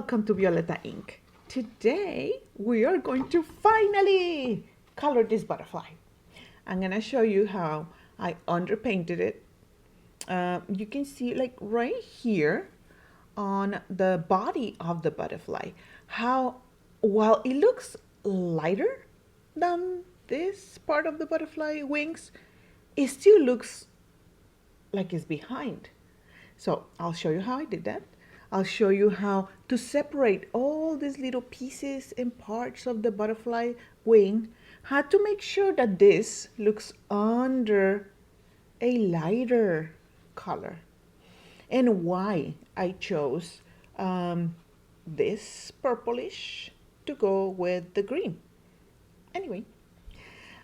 welcome to Violeta Ink. Today we are going to finally color this butterfly. I'm gonna show you how I underpainted it. You can see like right here on the body of the butterfly how while it looks lighter than this part of the butterfly wings, it still looks like it's behind. So I'll show you how I did that. I'll show you how to separate all these little pieces and parts of the butterfly wing, how to make sure that this looks under a lighter color, and why I chose this purplish to go with the green. Anyway,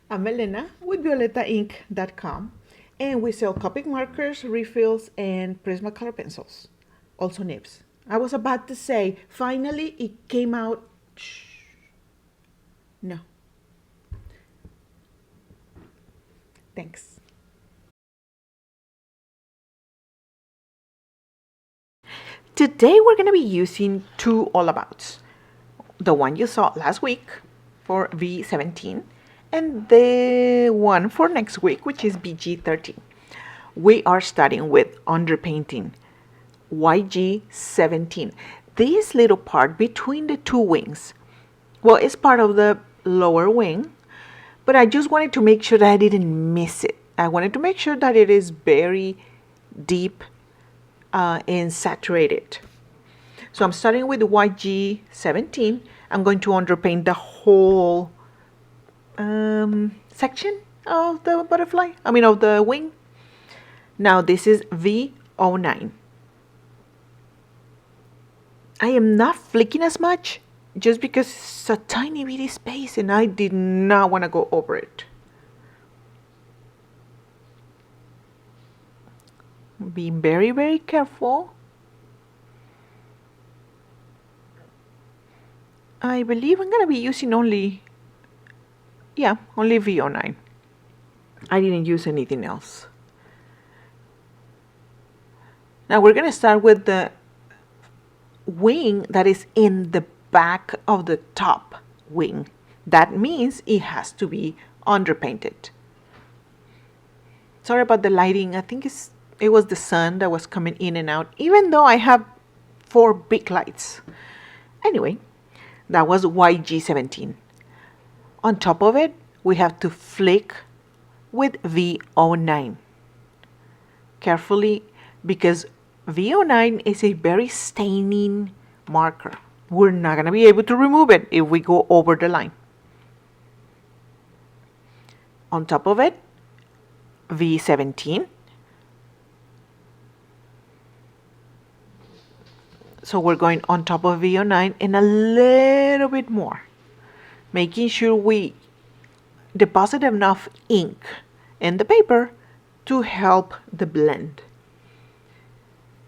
I'm Elena with violetaink.com, and we sell Copic markers, refills, and Prismacolor pencils, also nibs. I was about to say, finally it came out. Shh. No. Thanks. Today we're going to be using two all-abouts. The one you saw last week for V17 and the one for next week, which is BG13. We are starting with underpainting YG17. This little part between the two wings, well, it's part of the lower wing, but I just wanted to make sure that I didn't miss it. I wanted to make sure that it is very deep and saturated. So I'm starting with YG17. I'm going to underpaint the whole section of the butterfly, of the wing. Now this is V09. I am not flicking as much just because it's a tiny bitty space and I did not want to go over it. Being very, very careful. I believe I'm going to be using only V09. I didn't use anything else. Now we're going to start with the wing that is in the back of the top wing. That means it has to be underpainted. Sorry about the lighting. I think it was the sun that was coming in and out, even though I have 4 big lights. Anyway, that was YG17. On top of it, we have to flick with V09. Carefully, because V09 is a very staining marker. We're not going to be able to remove it if we go over the line. On top of it, V17. So we're going on top of V09 and a little bit more, making sure we deposit enough ink in the paper to help the blend.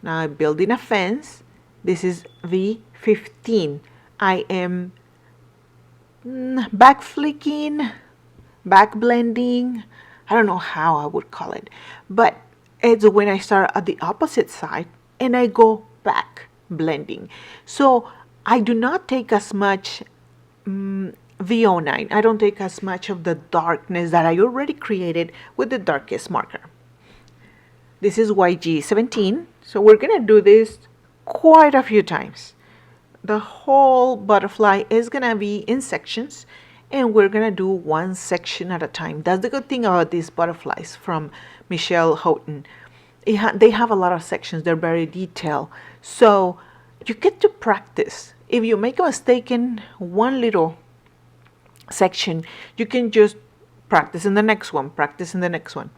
Now I'm building a fence. This is V15. I am back flicking, back blending. I don't know how I would call it, but it's when I start at the opposite side and I go back blending. So I do not take as much V09. I don't take as much of the darkness that I already created with the darkest marker. This is YG17. So we're going to do this quite a few times. The whole butterfly is going to be in sections, and we're going to do one section at a time. That's the good thing about these butterflies from Michelle Houghton. They have a lot of sections. They're very detailed. So you get to practice. If you make a mistake in one little section, you can just practice in the next one, practice in the next one.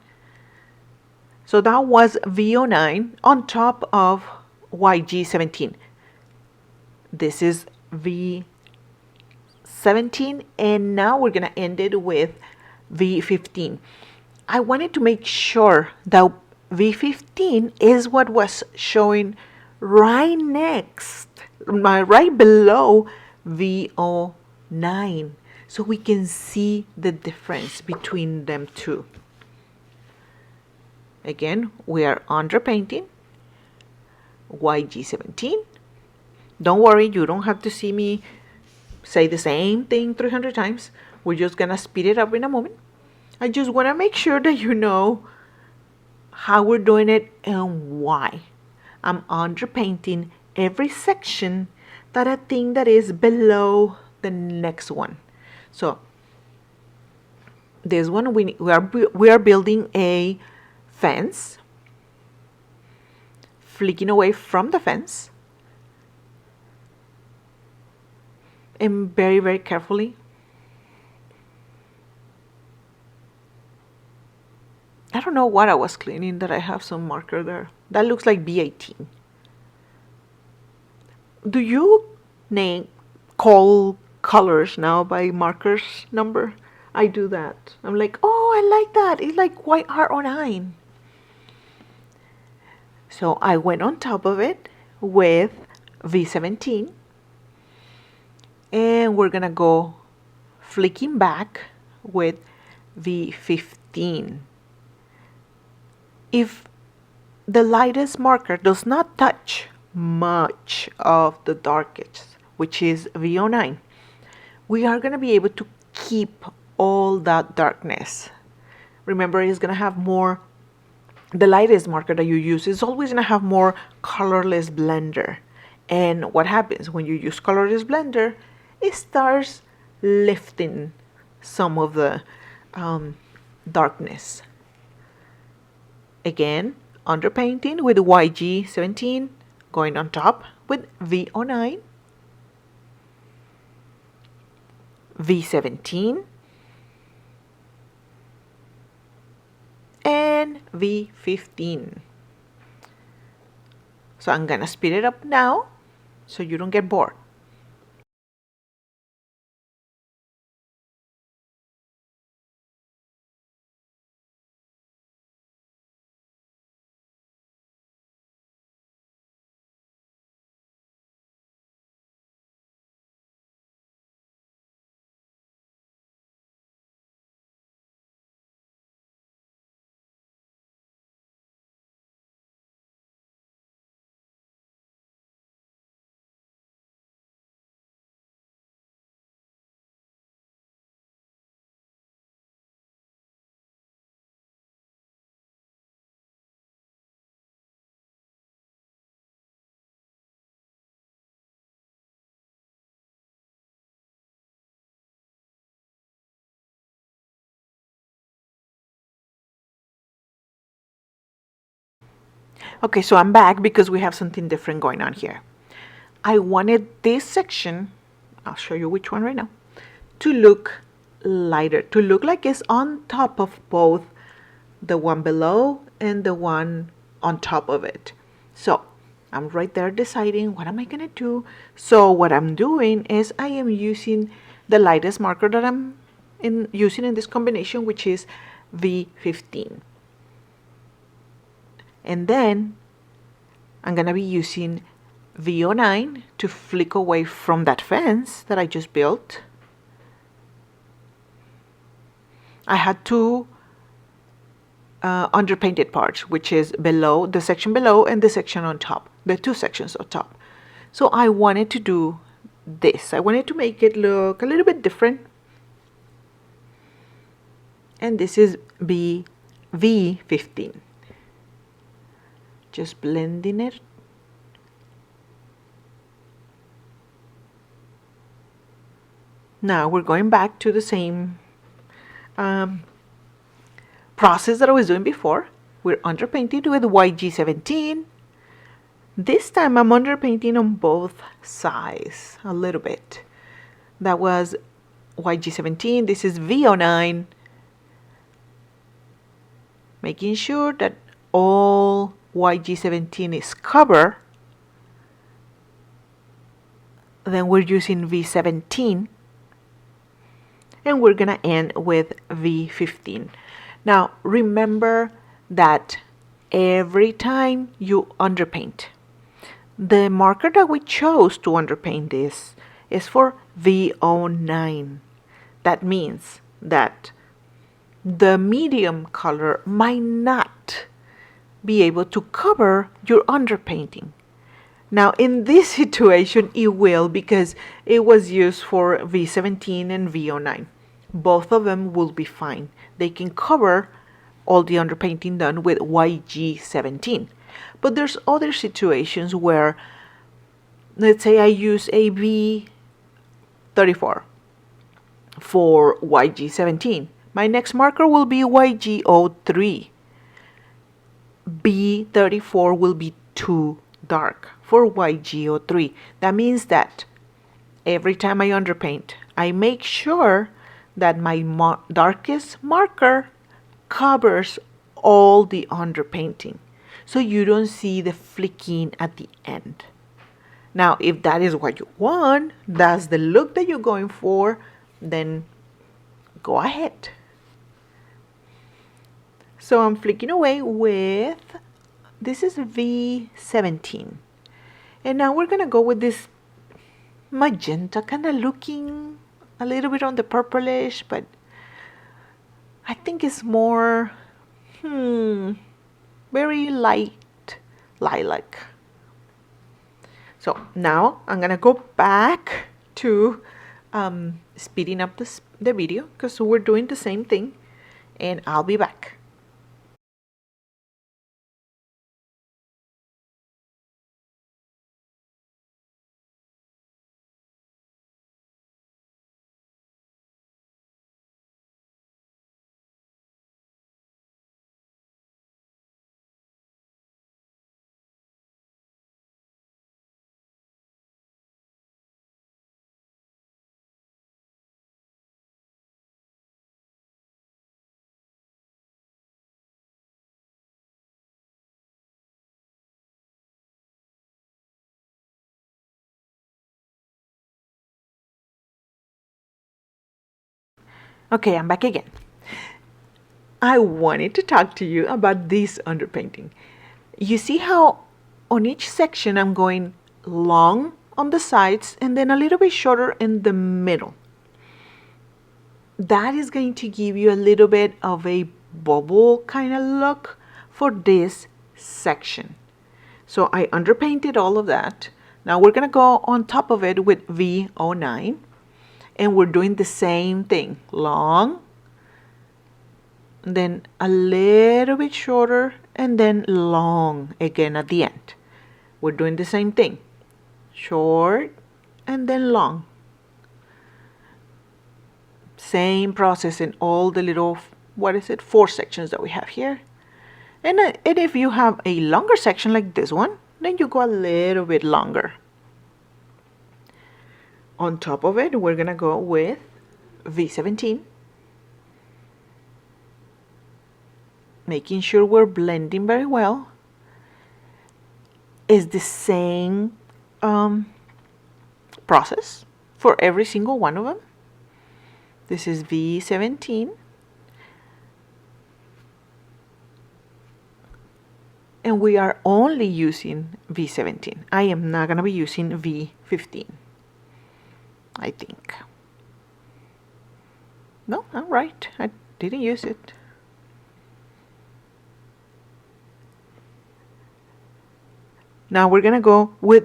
So that was V09 on top of YG17. This is V17, and now we're going to end it with V15. I wanted to make sure that V15 is what was showing right below V09, so we can see the difference between them two. Again, we are underpainting YG17. Don't worry, you don't have to see me say the same thing 300 times. We're just gonna speed it up in a moment. I just wanna make sure that you know how we're doing it and why. I'm underpainting every section that I think that is below the next one. So this one we are building a fence, flicking away from the fence, and very, very carefully. I don't know what I was cleaning that I have some marker there. That looks like B18. Do you call colors now by markers number? I do that. I'm like, oh, I like that. It's like white R09. So I went on top of it with V17. And we're gonna go flicking back with V15. If the lightest marker does not touch much of the darkest, which is V09, we are gonna be able to keep all that darkness. Remember, it's gonna have more, the lightest marker that you use is always gonna have more colorless blender. And what happens when you use colorless blender, it starts lifting some of the darkness. Again, underpainting with YG17, going on top with V09, V17, and V15. So I'm gonna speed it up now so you don't get bored. Okay, so I'm back because we have something different going on here. I wanted this section, I'll show you which one right now, to look lighter, to look like it's on top of both the one below and the one on top of it. So I'm right there deciding what am I gonna do. So what I'm doing is I am using the lightest marker that I'm using in this combination, which is V15. And then I'm gonna be using V09 to flick away from that fence that I just built. I had two underpainted parts, which is below, the section below and the section on top, the two sections on top. So I wanted to do this. I wanted to make it look a little bit different. And this is V15. Just blending it. Now we're going back to the same process that I was doing before. We're underpainting with YG17. This time I'm underpainting on both sides a little bit. That was YG17. This is V09. Making sure that all YG17 is covered. Then we're using V17. And we're gonna end with V15. Now remember that every time you underpaint, the marker that we chose to underpaint this is for V09. That means that the medium color might not be able to cover your underpainting. Now in this situation it will, because it was used for V17 and V09. Both of them will be fine. They can cover all the underpainting done with YG17. But there's other situations where, let's say I use a V34 for YG17. My next marker will be YG03. B34 will be too dark for YG03. That means that every time I underpaint, I make sure that my darkest marker covers all the underpainting, so you don't see the flicking at the end. Now, if that is what you want, that's the look that you're going for, then go ahead. So I'm flicking away with, this is V17. And now we're gonna go with this magenta, kind of looking a little bit on the purplish, but I think it's more, very light lilac. So now I'm gonna go back to speeding up the video, because we're doing the same thing, and I'll be back. Okay, I'm back again. I wanted to talk to you about this underpainting. You see how on each section I'm going long on the sides and then a little bit shorter in the middle. That is going to give you a little bit of a bubble kind of look for this section. So I underpainted all of that. Now we're going to go on top of it with V09. And we're doing the same thing, long, then a little bit shorter, and then long again at the end. We're doing the same thing, short and then long. Same process in all the little, 4 sections that we have here. And if you have a longer section like this one, then you go a little bit longer. On top of it, we're gonna go with V17, making sure we're blending very well. It's the same process for every single one of them. This is V17. And we are only using V17. I am not gonna be using V15. I think. No, I'm right. I didn't use it. Now we're gonna go with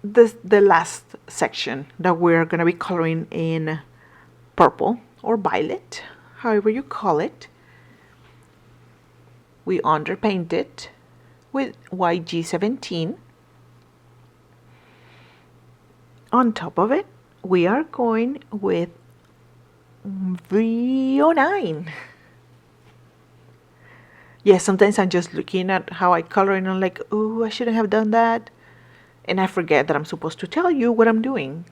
the last section that we're gonna be coloring in purple or violet, however you call it. We underpaint it with YG17. On top of it, we are going with V09. Yes, sometimes I'm just looking at how I color and I'm like, oh, I shouldn't have done that. And I forget that I'm supposed to tell you what I'm doing.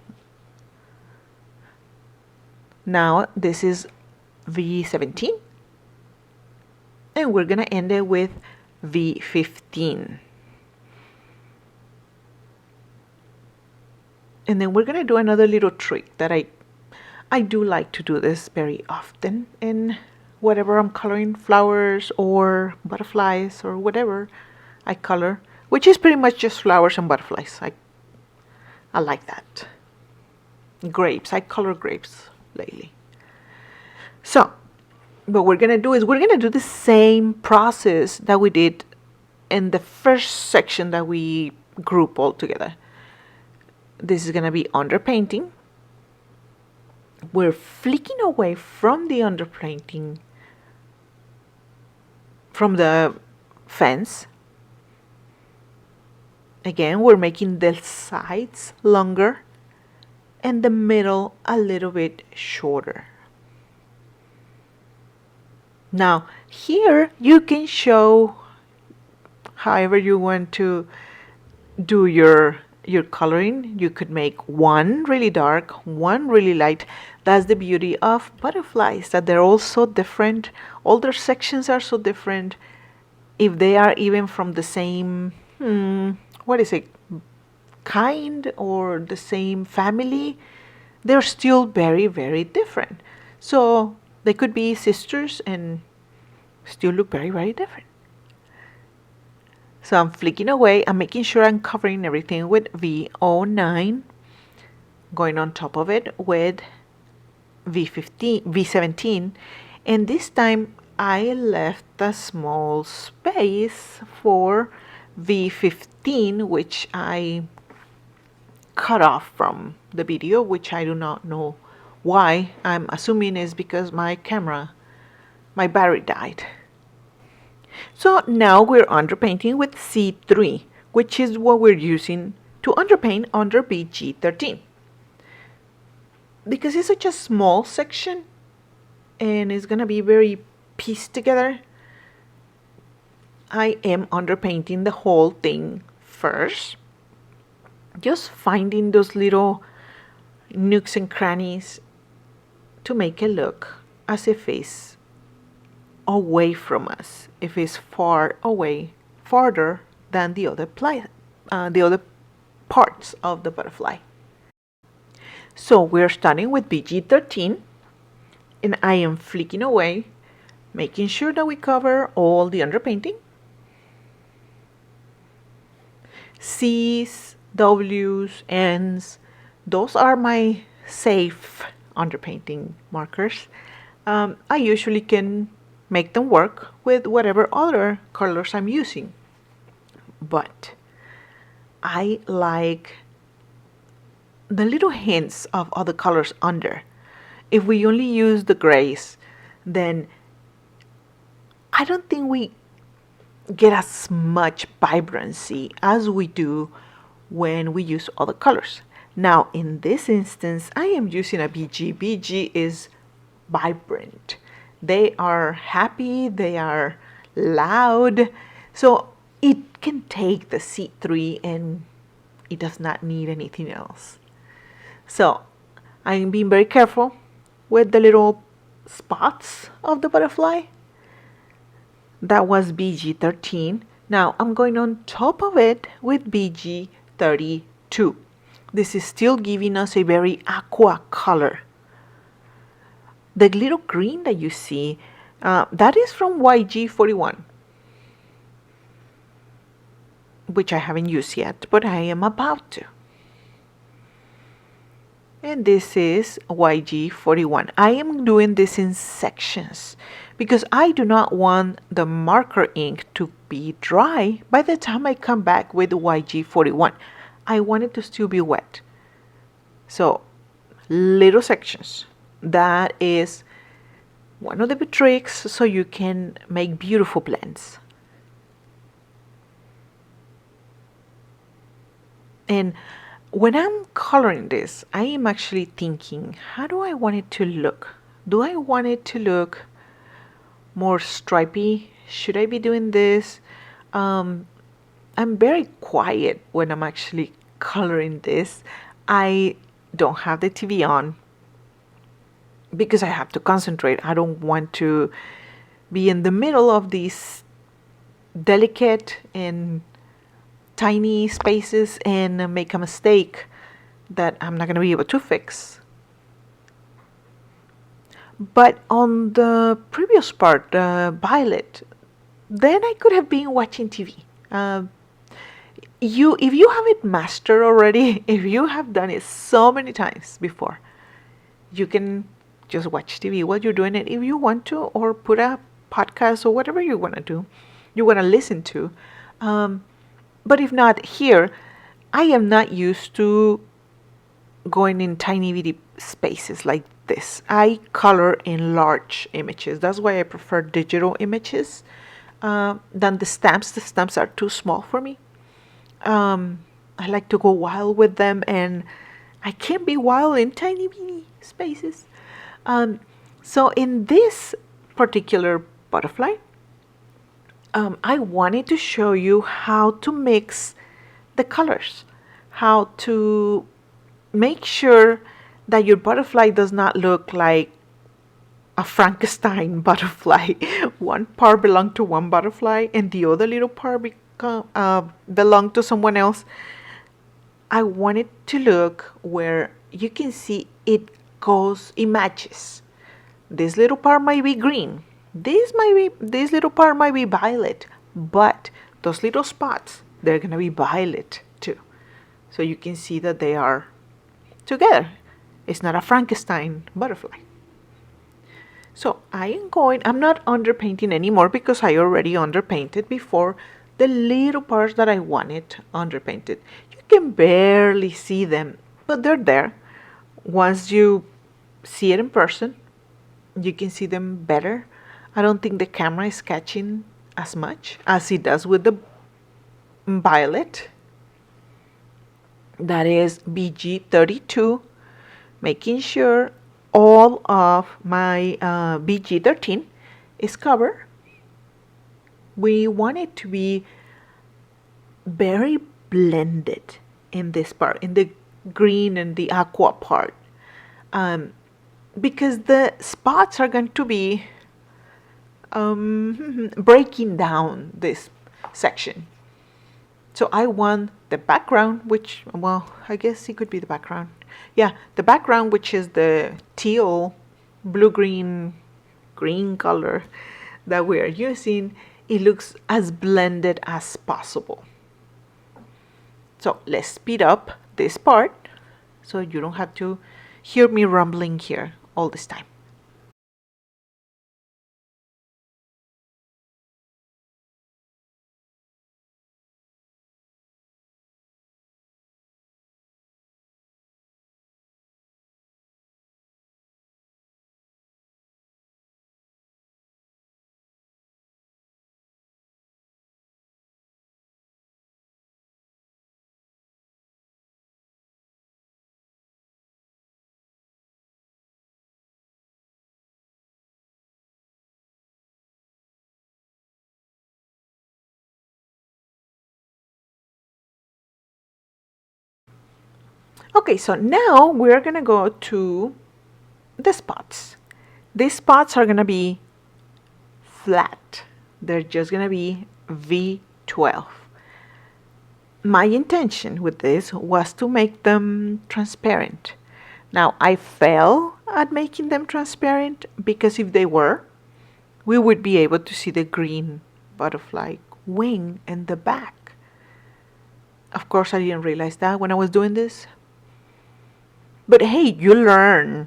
Now, this is V17. And we're going to end it with V15. And then we're going to do another little trick that I do like to do this very often in whatever I'm coloring, flowers or butterflies or whatever I color, which is pretty much just flowers and butterflies. I like that. Grapes, I color grapes lately. So what we're going to do is we're going to do the same process that we did in the first section that we group all together. This is going to be underpainting. We're flicking away from the underpainting, from the fence. Again, we're making the sides longer and the middle a little bit shorter. Now, here you can show however you want to do your coloring. You could make one really dark, one really light. That's the beauty of butterflies, that they're all so different. All their sections are so different. If they are even from the same, kind or the same family, they're still very, very different. So they could be sisters and still look very, very different. So I'm flicking away. I'm making sure I'm covering everything with V09, going on top of it with V17, and this time I left a small space for V15, which I cut off from the video, which I do not know why. I'm assuming is because my battery died. So now we're underpainting with C3, which is what we're using to underpaint under BG13. Because it's such a small section and it's gonna be very pieced together, I am underpainting the whole thing first. Just finding those little nooks and crannies to make it look as if it's away from us, if it's far away, farther than the other parts of the butterfly. So we're starting with BG13, and I am flicking away, making sure that we cover all the underpainting. C's, W's, N's, those are my safe underpainting markers. I usually can make them work with whatever other colors I'm using. But I like the little hints of other colors under. If we only use the grays, then I don't think we get as much vibrancy as we do when we use other colors. Now, in this instance, I am using a BG. BG is vibrant. They are happy, they are loud, so it can take the C3 and it does not need anything else. So I'm being very careful with the little spots of the butterfly. That was BG13. Now I'm going on top of it with BG32. This is still giving us a very aqua color. The little green that you see, that is from YG41, which I haven't used yet, but I am about to. And this is YG41. I am doing this in sections because I do not want the marker ink to be dry by the time I come back with YG41. I want it to still be wet. So, little sections. That is one of the tricks so you can make beautiful blends. And when I'm coloring this, I am actually thinking, how do I want it to look? Do I want it to look more stripy? Should I be doing this? I'm very quiet when I'm actually coloring this. I don't have the TV on because I have to concentrate. I don't want to be in the middle of these delicate and tiny spaces and make a mistake that I'm not going to be able to fix. But on the previous part, Violet, then I could have been watching TV. If you have it mastered already, if you have done it so many times before, you can just watch TV while you're doing it if you want to, or put a podcast or whatever you want to do, you want to listen to. But if not here, I am not used to going in tiny bitty spaces like this. I color in large images. That's why I prefer digital images than the stamps. The stamps are too small for me. I like to go wild with them, and I can't be wild in tiny bitty spaces. So in this particular butterfly, I wanted to show you how to mix the colors, how to make sure that your butterfly does not look like a Frankenstein butterfly. One part belonged to one butterfly and the other little part belonged to someone else. I want it to look where you can see it matches. This little part might be green. This little part might be violet, but those little spots, they're gonna be violet too. So you can see that they are together. It's not a Frankenstein butterfly. So I'm not underpainting anymore because I already underpainted before the little parts that I wanted underpainted. You can barely see them, but they're there. Once you see it in person, you can see them better. I don't think the camera is catching as much as it does with the violet. That is BG32, making sure all of my BG13 is covered. We want it to be very blended in this part, in the green and the aqua part, because the spots are going to be breaking down this section. So I want the background, which, well, I guess it could be the background. Yeah, the background, which is the teal, blue-green, green color that we are using, it looks as blended as possible. So let's speed up this part so you don't have to hear me rumbling here all this time. Okay, so now we're gonna go to the spots. These spots are gonna be flat. They're just gonna be V12. My intention with this was to make them transparent. Now I fail at making them transparent because if they were, we would be able to see the green butterfly wing in the back. Of course, I didn't realize that when I was doing this. But hey, you learn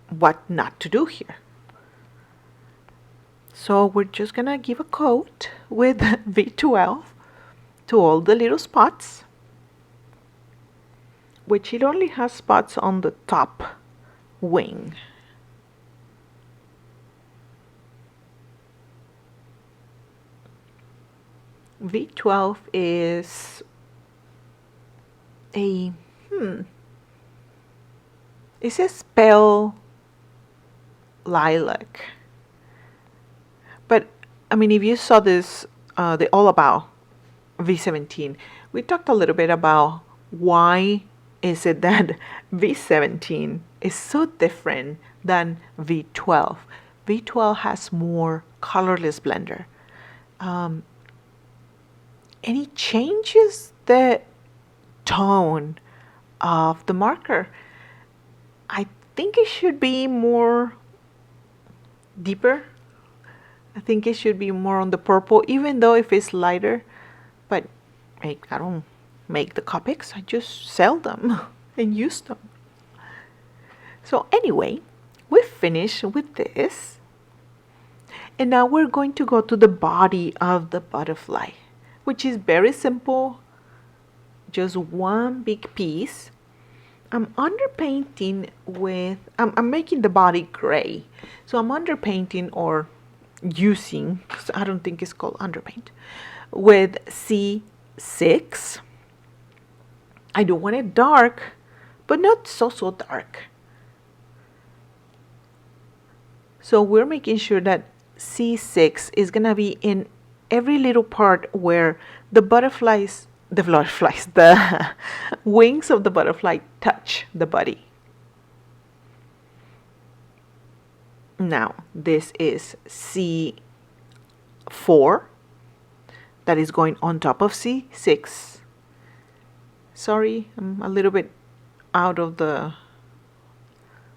what not to do here. So we're just gonna give a coat with V12 to all the little spots, which it only has spots on the top wing. V12 is it's a pale lilac. But I mean, if you saw this, the All About V17, we talked a little bit about why is it that V17 is so different than V12. V12 has more colorless blender. And it changes the tone of the marker. I think it should be more deeper. I think it should be more on the purple, even though if it's lighter. But I don't make the Copics, I just sell them and use them. So anyway, we finished with this. And now we're going to go to the body of the butterfly. which is very simple, just one big piece. I'm underpainting with, I'm making the body gray. So I'm underpainting or using, because I don't think it's called underpaint, with C6. I do want it dark, but not so dark. So we're making sure that C6 is gonna be in every little part where the the wings of the butterfly touch the body. Now this is C4 that is going on top of C6. Sorry, I'm a little bit out of the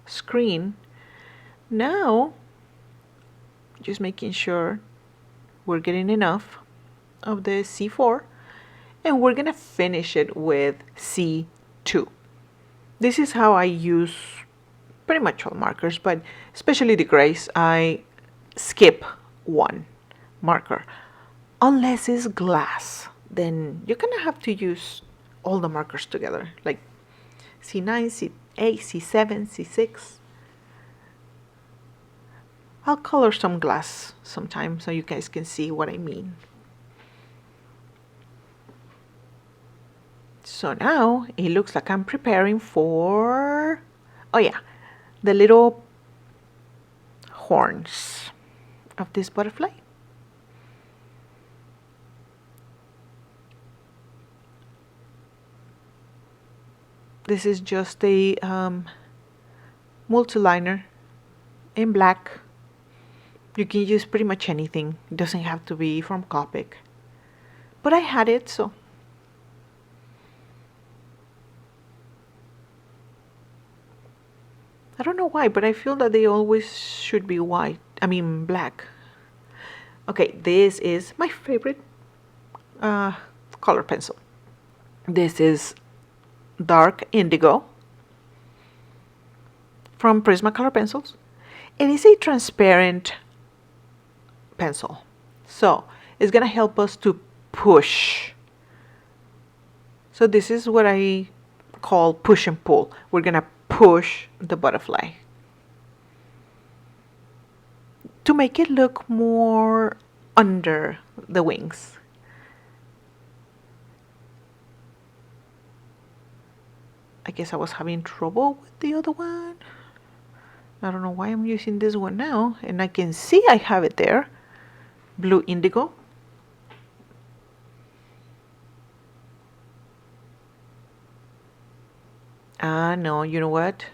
screen. Now, just making sure we're getting enough of the C4, and we're gonna finish it with C2. This is how I use pretty much all markers, but especially the grays, I skip one marker. Unless it's glass, then you're gonna have to use all the markers together, like C9, C8, C7, C6. I'll color some glass sometime so you guys can see what I mean. So now it looks like I'm preparing for, oh yeah, the little horns of this butterfly. This is just a multi-liner in black. You can use pretty much anything. It doesn't have to be from Copic. But I had it, so. I don't know why, but I feel that they always should be white. I mean, black. Okay, this is my favorite color pencil. This is dark indigo from Prismacolor pencils. It is a transparent pencil, so it's gonna help us to push. So this is what I call push and pull. We're gonna push the butterfly to make it look more under the wings. I guess I was having trouble with the other one. I don't know why I'm using this one now, and I can see I have it there. Blue indigo. Ah, no, you know what?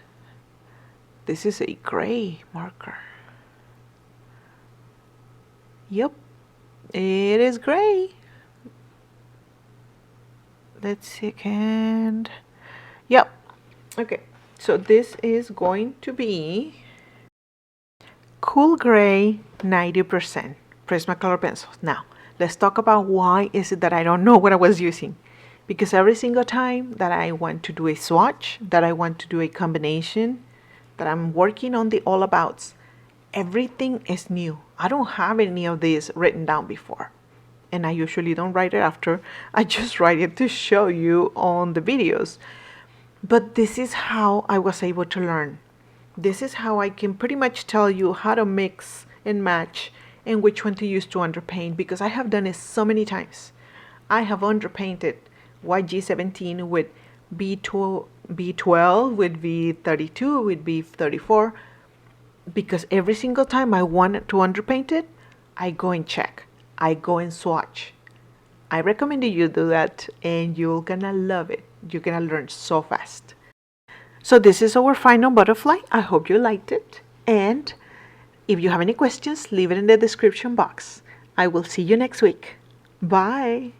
This is a gray marker. Yep, it is gray. Let's see again. Yep. Okay, so this is going to be cool gray 90% Prismacolor pencils. Now, let's talk about why is it that I don't know what I was using. Because every single time that I want to do a swatch, that I want to do a combination, that I'm working on the all abouts, everything is new. I don't have any of these written down before. And I usually don't write it after. I just write it to show you on the videos. But this is how I was able to learn. This is how I can pretty much tell you how to mix and match and which one to use to underpaint, because I have done it so many times. I have underpainted YG17 with B12, with B32, with B34, because every single time I want to underpaint it, I go and check. I go and swatch. I recommend you do that, and you're gonna love it. You're gonna learn so fast. So this is our final butterfly. I hope you liked it, and if you have any questions, leave it in the description box. I will see you next week. Bye.